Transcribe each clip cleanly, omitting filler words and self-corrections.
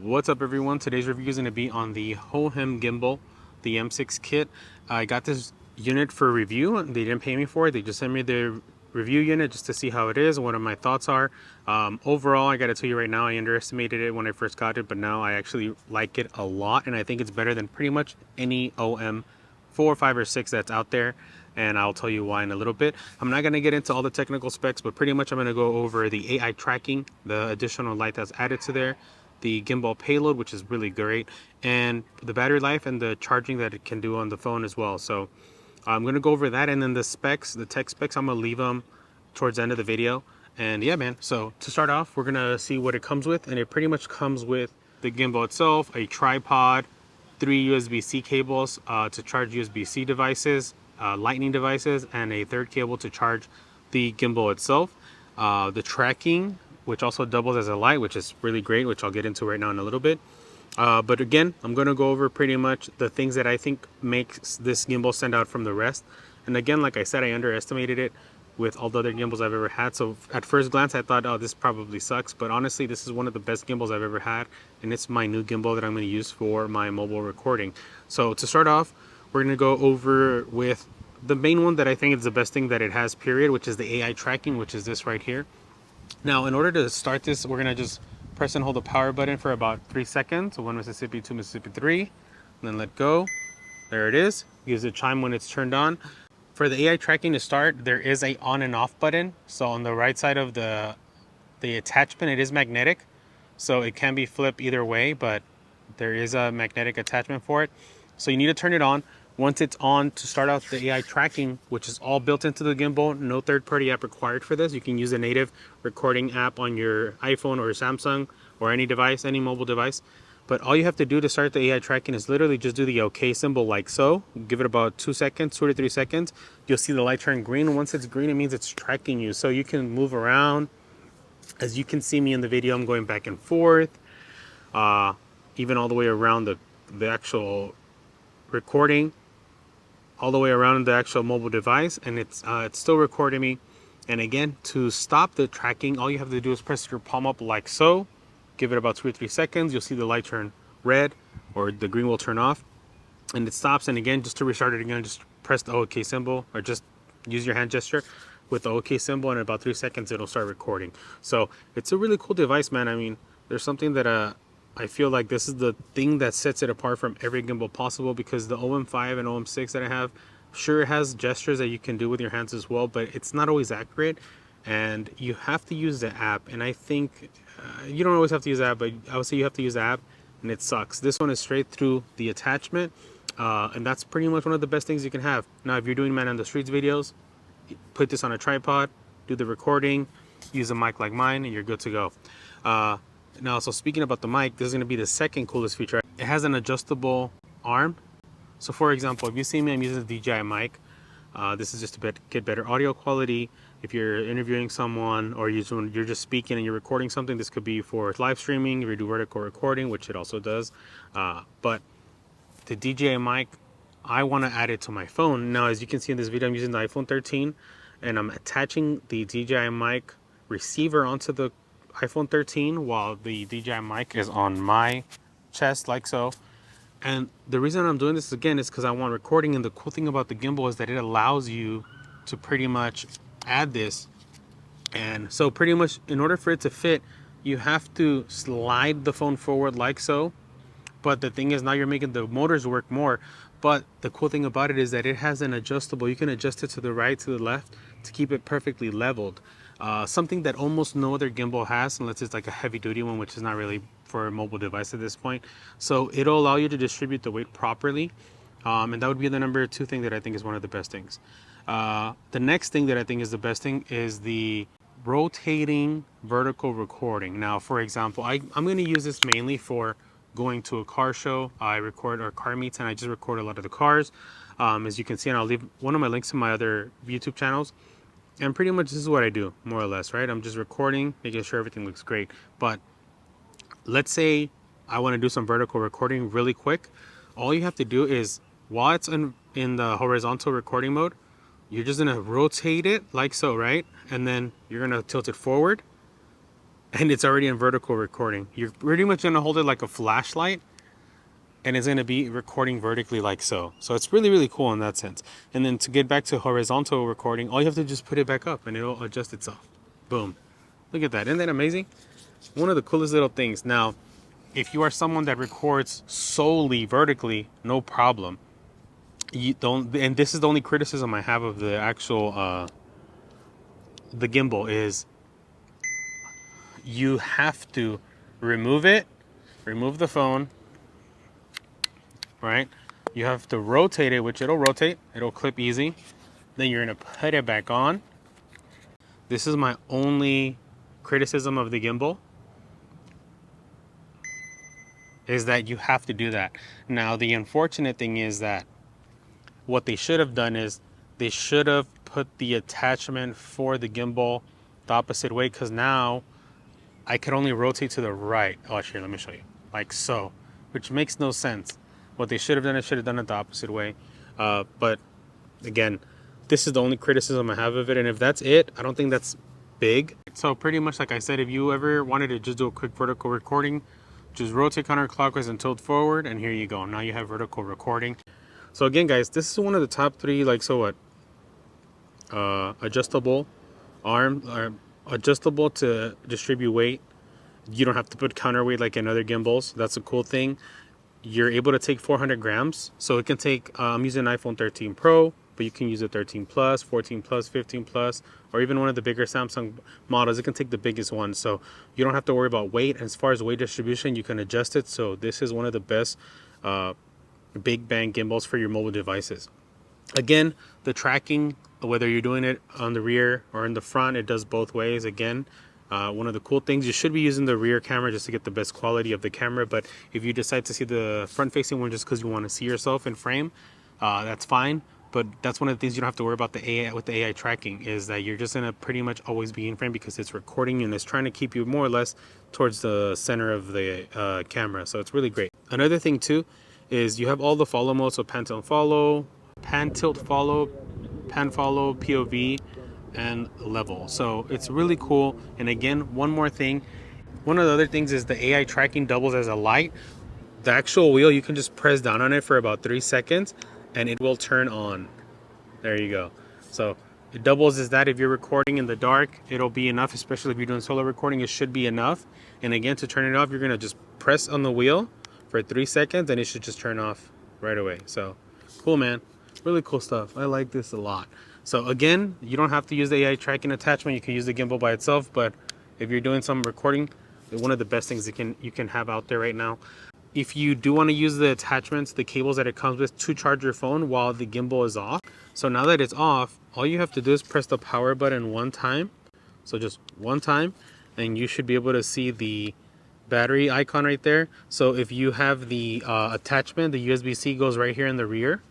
What's up everyone? Today's review is going to be on the Hohem Gimbal, the M6 kit. I got this unit for review. They didn't pay me for it. They just sent me the review unit just to see how it is and what my thoughts are. Overall, I got to tell you right now, I underestimated it when I first got it, but now I actually like it a lot, and I think it's better than pretty much any OM 4, 5, or 6 that's out there. And I'll tell you why in a little bit. I'm not going to get into all the technical specs, but pretty much I'm going to go over the AI tracking, the additional light that's added to there, the gimbal payload, which is really great, and the battery life and the charging that it can do on the phone as well. So I'm going to go over that, and then the specs, the tech specs, I'm going to leave them towards the end of the video. And yeah, man, so to start off, we're going to see what it comes with, and it pretty much comes with the gimbal itself, a tripod, 3 USB-C cables to charge USB-C devices, lightning devices, and a third cable to charge the gimbal itself. The tracking, which also doubles as a light, which is really great, which I'll get into right now in a little bit. But again, I'm going to go over pretty much the things that I think makes this gimbal stand out from the rest. And again, like I said, I underestimated it with all the other gimbals I've ever had. So at first glance, I thought, oh, this probably sucks. But honestly, this is one of the best gimbals I've ever had. And it's my new gimbal that I'm going to use for my mobile recording. So to start off, we're going to go over with the main one that I think is the best thing that it has, period, which is the AI tracking, which is this right here. Now, in order to start this, we're going to just press and hold the power button for about 3 seconds. So 1 Mississippi, 2 Mississippi, 3. And then let go. There it is. Gives a chime when it's turned on. For the AI tracking to start, there is a on and off button. So on the right side of the attachment, it is magnetic. So it can be flipped either way, but there is a magnetic attachment for it. So you need to turn it on. Once it's on, to start out the AI tracking, which is all built into the gimbal, no third-party app required for this. You can use a native recording app on your iPhone or Samsung or any device, any mobile device. But all you have to do to start the AI tracking is literally just do the OK symbol like so. Give it about 2 seconds, 2 to 3 seconds. You'll see the light turn green. Once it's green, it means it's tracking you. So you can move around. As you can see me in the video, I'm going back and forth, even all the way around the actual recording, all the way around the actual mobile device, and it's still recording me. And again, to stop the tracking, all you have to do is press your palm up like so. Give it about 2 or 3 seconds. You'll see the light turn red, or the green will turn off, and it stops. And again, just to restart it again, just press the OK symbol, or just use your hand gesture with the OK symbol, and in about 3 seconds it'll start recording. So it's a really cool device, man. I mean, there's something that I feel like this is the thing that sets it apart from every gimbal possible, because the OM5 and OM6 that I have, sure, it has gestures that you can do with your hands as well, but it's not always accurate, and you have to use the app. And I think you don't always have to use the app, but I would say you have to use the app, and it sucks. This one is straight through the attachment, and that's pretty much one of the best things you can have. Now, if you're doing man on the streets videos, put this on a tripod, do the recording, use a mic like mine, and you're good to go. Now, so speaking about the mic, this is going to be the second coolest feature. It has an adjustable arm. So for example, if you see me, I'm using the DJI Mic. This is just to get better audio quality. If you're interviewing someone, or you're just speaking and you're recording something, this could be for live streaming, if you do vertical recording, which it also does. But the DJI Mic, I want to add it to my phone. Now, as you can see in this video, I'm using the iPhone 13, and I'm attaching the DJI Mic receiver onto the iPhone 13 while the DJI Mic is on my chest like so. And the reason I'm doing this again is because I want recording, and the cool thing about the gimbal is that it allows you to pretty much add this. And so pretty much in order for it to fit, you have to slide the phone forward like so. But the thing is, now you're making the motors work more. But the cool thing about it is that it has an adjustable. You can adjust it to the right, to the left, to keep it perfectly leveled. Something that almost no other gimbal has, unless it's like a heavy duty one, which is not really for a mobile device at this point. So it'll allow you to distribute the weight properly. And that would be the number 2 thing that I think is one of the best things. The next thing that I think is the best thing is the rotating vertical recording. Now, for example, I'm going to use this mainly for going to a car show. I record our car meets, and I just record a lot of the cars. As you can see, and I'll leave one of my links in my other YouTube channels. And pretty much this is what I do, more or less, right? I'm just recording, making sure everything looks great. But let's say I want to do some vertical recording really quick. All you have to do is, while it's in the horizontal recording mode, you're just going to rotate it like so, right? And then you're going to tilt it forward. and it's already in vertical recording. You're pretty much gonna hold it like a flashlight, and it's gonna be recording vertically like so. So it's really, really cool in that sense. And then to get back to horizontal recording, all you have to just put it back up and it'll adjust itself. Boom. Look at that, isn't that amazing? One of the coolest little things. Now, if you are someone that records solely vertically, no problem. You don't, and this is the only criticism I have of the actual the gimbal is you have to remove the phone, right? You have to rotate it, which it'll rotate, it'll clip easy. Then you're gonna put it back on. This is my only criticism of the gimbal, is that you have to do that. Now, the unfortunate thing is that what they should have done is they should have put the attachment for the gimbal the opposite way, because now I could only rotate to the right. Oh, actually, let me show you. Like so, which makes no sense. What they should have done is should have done it the opposite way. But again, this is the only criticism I have of it. And if that's it, I don't think that's big. So pretty much like I said, if you ever wanted to just do a quick vertical recording, just rotate counterclockwise and tilt forward, and here you go. Now you have vertical recording. So again, guys, this is one of the top 3, like, so what? Adjustable arm, or adjustable to distribute weight. You don't have to put counterweight like in other gimbals. That's a cool thing. You're able to take 400 grams. So it can take, I'm using an iPhone 13 Pro, but you can use a 13 Plus, 14 Plus, 15 Plus, or even one of the bigger Samsung models. It can take the biggest one. So you don't have to worry about weight. As far as weight distribution, you can adjust it. So this is one of the best big bang gimbals for your mobile devices. Again, the tracking, whether you're doing it on the rear or in the front, it does both ways. Again, one of the cool things, you should be using the rear camera just to get the best quality of the camera. But if you decide to see the front facing one just because you want to see yourself in frame, that's fine. But that's one of the things you don't have to worry about the AI with the AI tracking, is that you're just gonna pretty much always be in frame because it's recording and it's trying to keep you more or less towards the center of the camera. So it's really great. Another thing too is you have all the follow modes, so pan, tilt, follow, pan, follow, POV, and level. So it's really cool. And again, one more thing, one of the other things is the AI tracking doubles as a light. The actual wheel, you can just press down on it for about 3 seconds and it will turn on. There you go. So it doubles as that. If you're recording in the dark, it'll be enough, especially if you're doing solo recording, it should be enough. And again, to turn it off, you're gonna just press on the wheel for 3 seconds and it should just turn off right away. So cool, man. Really cool stuff. I like this a lot. So again, you don't have to use the AI tracking attachment. You can use the gimbal by itself, but if you're doing some recording, one of the best things you can have out there right now. If you do want to use the attachments, the cables that it comes with to charge your phone while the gimbal is off. So now that it's off, all you have to do is press the power button one time. So just one time, and you should be able to see the battery icon right there. So if you have the attachment, the USB-C goes right here in the rear.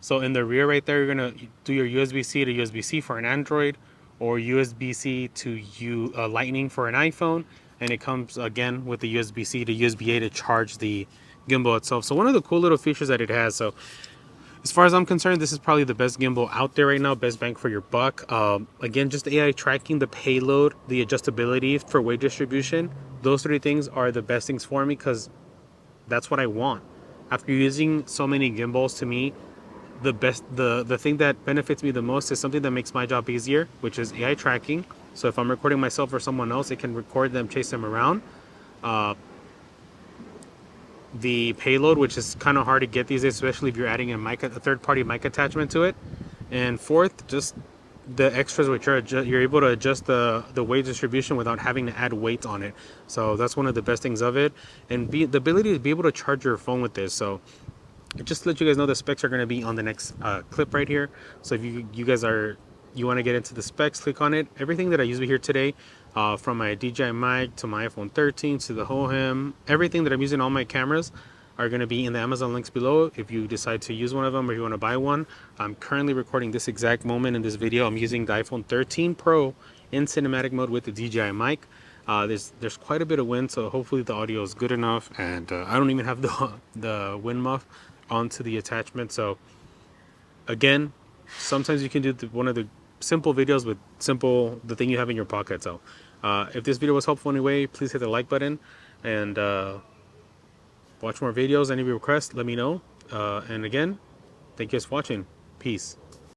So in the rear right there, you're gonna do your USB-C to USB-C for an Android, or USB-C to Lightning for an iPhone, and it comes again with the USB-C to USB-A to charge the gimbal itself. So one of the cool little features that it has. So as far as I'm concerned, this is probably the best gimbal out there right now, best bang for your buck. Again, just AI tracking, the payload, the adjustability for weight distribution. Those 3 things are the best things for me because that's what I want. After using so many gimbals, to me, the thing that benefits me the most is something that makes my job easier, which is AI tracking. So if I'm recording myself or someone else, it can record them, chase them around. The payload, which is kind of hard to get these days, especially if you're adding a third-party mic attachment to it. And fourth, just the extras, which are you're able to adjust the weight distribution without having to add weight on it. So that's one of the best things of it. And the ability to be able to charge your phone with this. So just to let you guys know, the specs are going to be on the next clip right here. So if you guys want to get into the specs, click on it. Everything that I use here today, from my DJI Mic to my iPhone 13 to the Hohem, everything that I'm using, all my cameras are going to be in the Amazon links below if you decide to use one of them or you want to buy one. I'm currently recording this exact moment in this video. I'm using the iPhone 13 Pro in cinematic mode with the DJI Mic. There's quite a bit of wind, so hopefully the audio is good enough. And I don't even have the wind muff onto the attachment. So again, sometimes you can do one of the simple videos with the thing you have in your pocket. So If this video was helpful in any way, please hit the like button and watch more videos. Any requests, let me know. And again, thank you guys for watching. Peace.